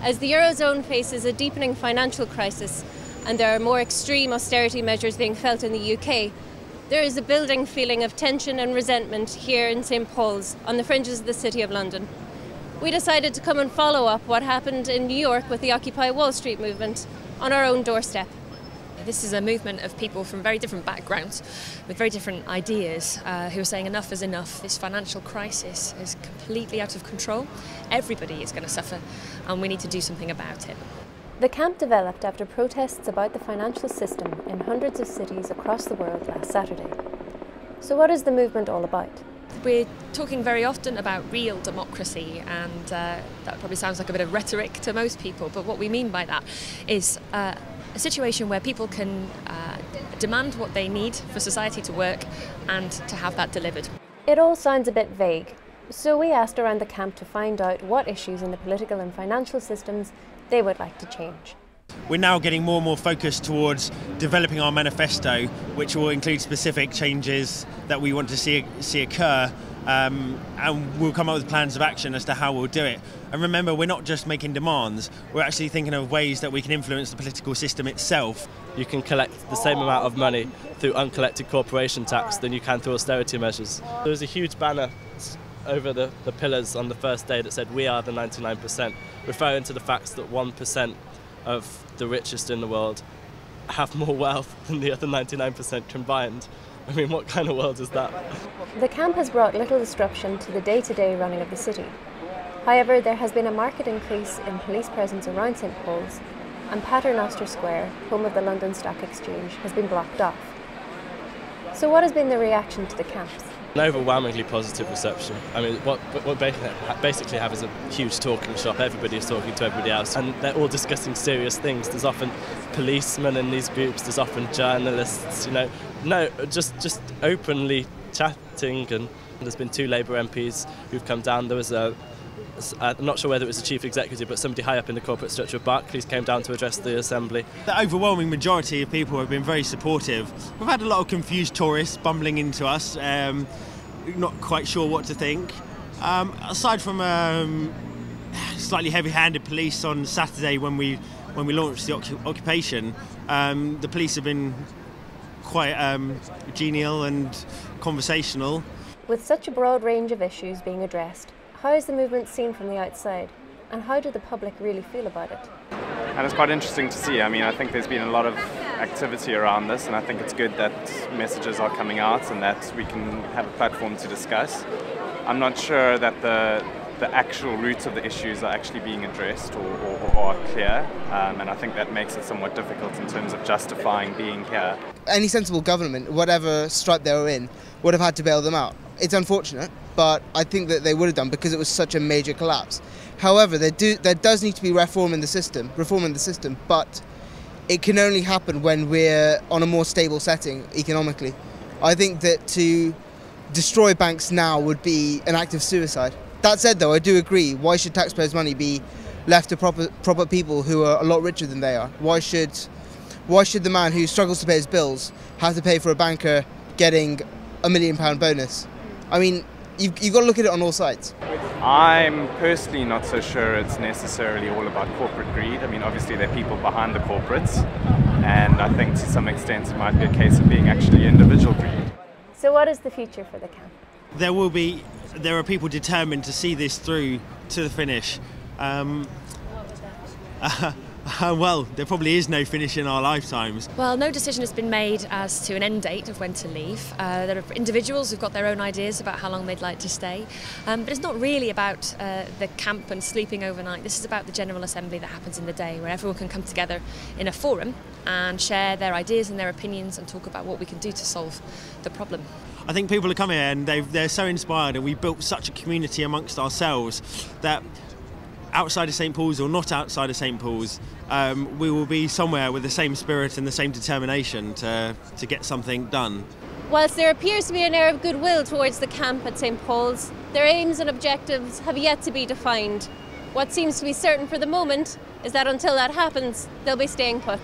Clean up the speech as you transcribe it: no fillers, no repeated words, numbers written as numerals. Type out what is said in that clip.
As the Eurozone faces a deepening financial crisis and there are more extreme austerity measures being felt in the UK, there is a building feeling of tension and resentment here in St Paul's, on the fringes of the City of London. We decided to come and follow up what happened in New York with the Occupy Wall Street movement on our own doorstep. This is a movement of people from very different backgrounds, with very different ideas, who are saying enough is enough. This financial crisis is completely out of control. Everybody is going to suffer, and we need to do something about it. The camp developed after protests about the financial system in hundreds of cities across the world last Saturday. So what is the movement all about? We're talking very often about real democracy, and that probably sounds like a bit of rhetoric to most people, but what we mean by that is a situation where people can demand what they need for society to work and to have that delivered. It all sounds a bit vague, so we asked around the camp to find out what issues in the political and financial systems they would like to change. We're now getting more and more focused towards developing our manifesto, which will include specific changes that we want to see occur, and we'll come up with plans of action as to how we'll do it. And remember, we're not just making demands, we're actually thinking of ways that we can influence the political system itself. You can collect the same amount of money through uncollected corporation tax than you can through austerity measures. There was a huge banner over the pillars on the first day that said, "We are the 99%, referring to the fact that 1% of the richest in the world have more wealth than the other 99% combined. I mean, what kind of world is that? The camp has brought little disruption to the day-to-day running of the city. However, there has been a marked increase in police presence around St Paul's, and Paternoster Square, home of the London Stock Exchange, has been blocked off. So what has been the reaction to the camps? An overwhelmingly positive reception. I mean, what basically have is a huge talking shop. Everybody is talking to everybody else, and they're all discussing serious things. There's often policemen in these groups, there's often journalists, just openly chatting. And there's been 2 Labour MPs who've come down. There was I'm not sure whether it was the chief executive, but somebody high up in the corporate structure of Barclays came down to address the assembly. The overwhelming majority of people have been very supportive. We've had a lot of confused tourists bumbling into us, not quite sure what to think. Aside from slightly heavy-handed police on Saturday when we launched the occupation, the police have been quite genial and conversational. With such a broad range of issues being addressed, how is the movement seen from the outside, and how do the public really feel about it? And it's quite interesting to see. I mean, I think there's been a lot of activity around this, and I think it's good that messages are coming out and that we can have a platform to discuss. I'm not sure that the actual roots of the issues are actually being addressed or are clear, and I think that makes it somewhat difficult in terms of justifying being here. Any sensible government, whatever stripe they were in, would have had to bail them out. It's unfortunate, but I think that they would have done because it was such a major collapse. However, there does need to be reform in the system, but it can only happen when we're on a more stable setting economically. I think that to destroy banks now would be an act of suicide. That said, though, I do agree. Why should taxpayers' money be left to proper people who are a lot richer than they are? Why should the man who struggles to pay his bills have to pay for a banker getting a £1 million bonus? I mean, you've got to look at it on all sides. I'm personally not so sure it's necessarily all about corporate greed. I mean, obviously there are people behind the corporates, and I think to some extent it might be a case of being actually individual greed. So what is the future for the camp? There are people determined to see this through to the finish. Well, there probably is no finish in our lifetimes. Well, no decision has been made as to an end date of when to leave. There are individuals who've got their own ideas about how long they'd like to stay. But it's not really about the camp and sleeping overnight. This is about the General Assembly that happens in the day, where everyone can come together in a forum and share their ideas and their opinions and talk about what we can do to solve the problem. I think people have come here and they're so inspired, and we built such a community amongst ourselves that outside of St Paul's or not outside of St Paul's, we will be somewhere with the same spirit and the same determination to get something done. Whilst there appears to be an air of goodwill towards the camp at St Paul's, their aims and objectives have yet to be defined. What seems to be certain for the moment is that until that happens, they'll be staying put.